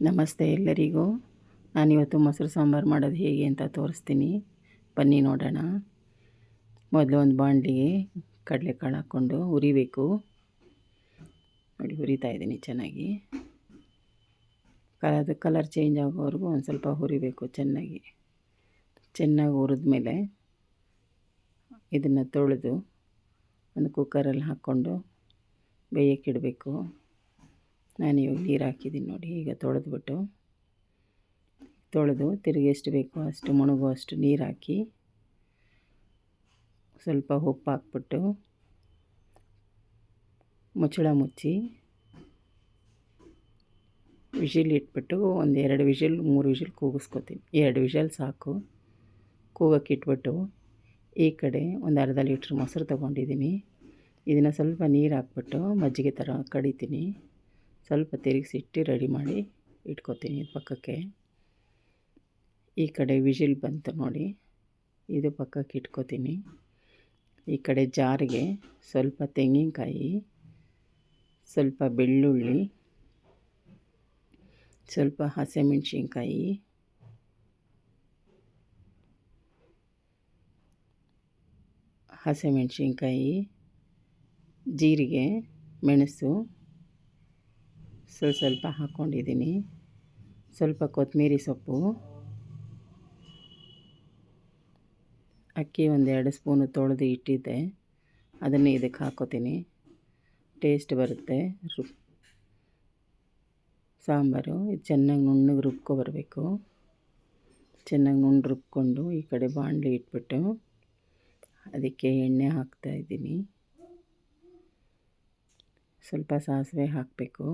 ನಮಸ್ತೆ ಎಲ್ಲರಿಗೂ. ನಾನಿವತ್ತು ಮೊಸರು ಸಾಂಬಾರು ಮಾಡೋದು ಹೇಗೆ ಅಂತ ತೋರಿಸ್ತೀನಿ, ಬನ್ನಿ ನೋಡೋಣ. ಮೊದಲು ಒಂದು ಬಾಣಲಿಗೆ ಕಡಲೆಕಾಳು ಹಾಕ್ಕೊಂಡು ಹುರಿಬೇಕು. ನೋಡಿ, ಹುರಿತಾ ಇದ್ದೀನಿ ಚೆನ್ನಾಗಿ. ಅದು ಕಲರ್ ಚೇಂಜ್ ಆಗೋವರೆಗೂ ಒಂದು ಸ್ವಲ್ಪ ಹುರಿಬೇಕು ಚೆನ್ನಾಗಿ. ಚೆನ್ನಾಗಿ ಹುರಿದ್ಮೇಲೆ ಇದನ್ನು ತೊಳೆದು ಒಂದು ಕುಕ್ಕರಲ್ಲಿ ಹಾಕ್ಕೊಂಡು ಬೇಯಕ್ಕಿಡಬೇಕು. ನಾನಿವಾಗ ನೀರು ಹಾಕಿದ್ದೀನಿ ನೋಡಿ. ಈಗ ತೊಳೆದು ತಿರುಗಿ ಎಷ್ಟು ಬೇಕೋ ಅಷ್ಟು ಮುಳುಗುವಷ್ಟು ನೀರು ಹಾಕಿ ಸ್ವಲ್ಪ ಉಪ್ಪು ಹಾಕ್ಬಿಟ್ಟು ಮುಚ್ಚಳ ಮುಚ್ಚಿ ವಿಷಿಲ್ ಇಟ್ಬಿಟ್ಟು ಒಂದು 2 ವಿಷಿಲ್ 3 ವಿಷಿಲ್ ಕೂಗಿಸ್ಕೊತೀನಿ. 2 ವಿಷಲ್ ಸಾಕು. ಕೂಗಕ್ಕೆ ಇಟ್ಬಿಟ್ಟು ಈ ಕಡೆ ಒಂದು ಅರ್ಧ ಲೀಟ್ರ್ ಮೊಸರು ತೊಗೊಂಡಿದ್ದೀನಿ. ಇದನ್ನು ಸ್ವಲ್ಪ ನೀರು ಹಾಕ್ಬಿಟ್ಟು ಮಜ್ಜಿಗೆ ಥರ ಕಡಿತೀನಿ. ಸ್ವಲ್ಪ ತಿರುಗಿಸಿಟ್ಟು ರೆಡಿ ಮಾಡಿ ಇಟ್ಕೊತೀನಿ ಪಕ್ಕಕ್ಕೆ. ಈ ಕಡೆ ವಿಷಿಲ್ ಬಂತು ನೋಡಿ, ಇದು ಪಕ್ಕಕ್ಕೆ ಇಟ್ಕೊತೀನಿ. ಈ ಕಡೆ ಜಾರಿಗೆ ಸ್ವಲ್ಪ ತೆಂಗಿನಕಾಯಿ, ಸ್ವಲ್ಪ ಬೆಳ್ಳುಳ್ಳಿ, ಸ್ವಲ್ಪ ಹಸಿಮೆಣಸಿನ್ಕಾಯಿ, ಜೀರಿಗೆ, ಮೆಣಸು ಸ್ವಲ್ಪ ಹಾಕ್ಕೊಂಡಿದ್ದೀನಿ. ಸ್ವಲ್ಪ ಕೊತ್ತಂಬರಿ ಸೊಪ್ಪು, ಅಕ್ಕಿ 1-2 ಸ್ಪೂನು ತೊಳೆದು ಇಟ್ಟಿದ್ದೆ, ಅದನ್ನು ಇದಕ್ಕೆ ಹಾಕ್ಕೋತೀನಿ. ಟೇಸ್ಟ್ ಬರುತ್ತೆ ಸಾಂಬಾರು. ಇದು ಚೆನ್ನಾಗಿ ನುಣ್ಣಗೆ ರುಬ್ಕೊಬರಬೇಕು. ಚೆನ್ನಾಗಿ ನುಣ್ಣಗೆ ರುಬ್ಕೊಂಡು ಈ ಕಡೆ ಬಾಣಲಿ ಇಟ್ಬಿಟ್ಟು ಅದಕ್ಕೆ ಎಣ್ಣೆ ಹಾಕ್ತಾಯಿದ್ದೀನಿ. ಸ್ವಲ್ಪ ಸಾಸಿವೆ ಹಾಕಬೇಕು,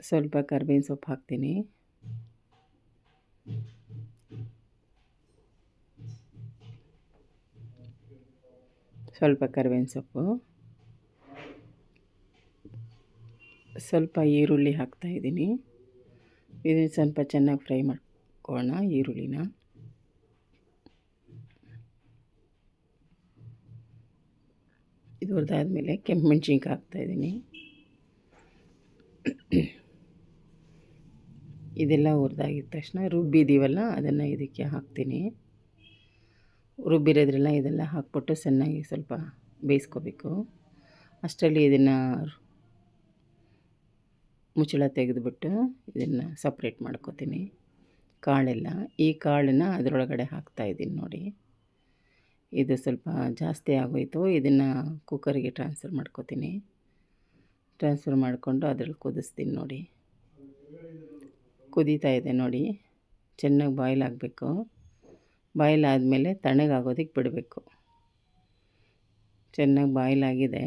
ಸ್ವಲ್ಪ ಕರಿಬೇವಿನ ಸೊಪ್ಪು ಹಾಕ್ತೀನಿ, ಸ್ವಲ್ಪ ಈರುಳ್ಳಿ ಹಾಕ್ತಾಯಿದ್ದೀನಿ. ಇದನ್ನು ಸ್ವಲ್ಪ ಚೆನ್ನಾಗಿ ಫ್ರೈ ಮಾಡ್ಕೊಳ್ಳೋಣ ಈರುಳ್ಳಿನ. ಇದು ಹುರಿದಾದ್ಮೇಲೆ ಕೆಂಪು ಮೆಣಸಿನ್ಕಾಯಿ ಹಾಕ್ತಾಯಿದ್ದೀನಿ. ಇದೆಲ್ಲ ಹುರಿದಾಗಿದ ತಕ್ಷಣ ರುಬ್ಬಿದ್ದೀವಲ್ಲ ಅದನ್ನು ಇದಕ್ಕೆ ಹಾಕ್ತೀನಿ. ರುಬ್ಬಿರೋದ್ರೆಲ್ಲ ಇದೆಲ್ಲ ಹಾಕ್ಬಿಟ್ಟು ಚೆನ್ನಾಗಿ ಸ್ವಲ್ಪ ಬೇಯಿಸ್ಕೋಬೇಕು. ಅಷ್ಟರಲ್ಲಿ ಇದನ್ನು ಮುಚ್ಚಳ ತೆಗೆದುಬಿಟ್ಟು ಇದನ್ನು ಸಪ್ರೇಟ್ ಮಾಡ್ಕೋತೀನಿ ಕಾಳೆಲ್ಲ. ಈ ಕಾಳನ್ನು ಅದರೊಳಗಡೆ ಹಾಕ್ತಾಯಿದ್ದೀನಿ ನೋಡಿ. ಇದು ಸ್ವಲ್ಪ ಜಾಸ್ತಿ ಆಗೋಯಿತು. ಇದನ್ನು ಕುಕ್ಕರಿಗೆ ಟ್ರಾನ್ಸ್ಫರ್ ಮಾಡಿಕೊಂಡು ಅದರಲ್ಲಿ ಕುದಿಸ್ತೀನಿ ನೋಡಿ. ಕುದೀತಾ ಇದೆ ನೋಡಿ, ಚೆನ್ನಾಗಿ ಬಾಯ್ಲ್ ಆಗಬೇಕು. ಬಾಯ್ಲ್ ಆದಮೇಲೆ ತಣ್ಣಗಾಗೋದಕ್ಕೆ ಬಿಡಬೇಕು. ಚೆನ್ನಾಗಿ ಬಾಯ್ಲ್ ಆಗಿದೆ,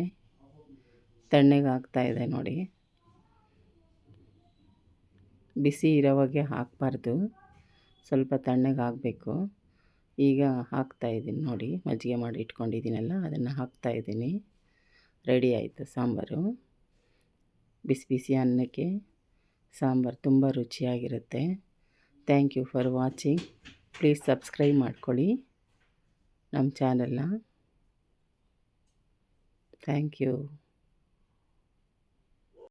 ತಣ್ಣಗಾಗ್ತಾಯಿದೆ ನೋಡಿ. ಬಿಸಿ ಇರೋವಾಗೆ ಹಾಕಬಾರ್ದು, ಸ್ವಲ್ಪ ತಣ್ಣಗಾಗಬೇಕು. ಈಗ ಹಾಕ್ತಾಯಿದ್ದೀನಿ ನೋಡಿ, ಮಜ್ಜಿಗೆ ಮಾಡಿ ಇಟ್ಕೊಂಡಿದ್ದೀನಲ್ಲ ಅದನ್ನು ಹಾಕ್ತಾಯಿದ್ದೀನಿ. ರೆಡಿ ಆಯಿತು ಸಾಂಬಾರು. ಬಿಸಿ ಬಿಸಿ ಅನ್ನಕ್ಕೆ ಸಾಂಬಾರು ತುಂಬ ರುಚಿಯಾಗಿರುತ್ತೆ. Thank you for watching. Please subscribe ಮಾಡ್ಕೊಳ್ಳಿ ನಮ್ಮ ಚಾನಲ್ನ. Thank you.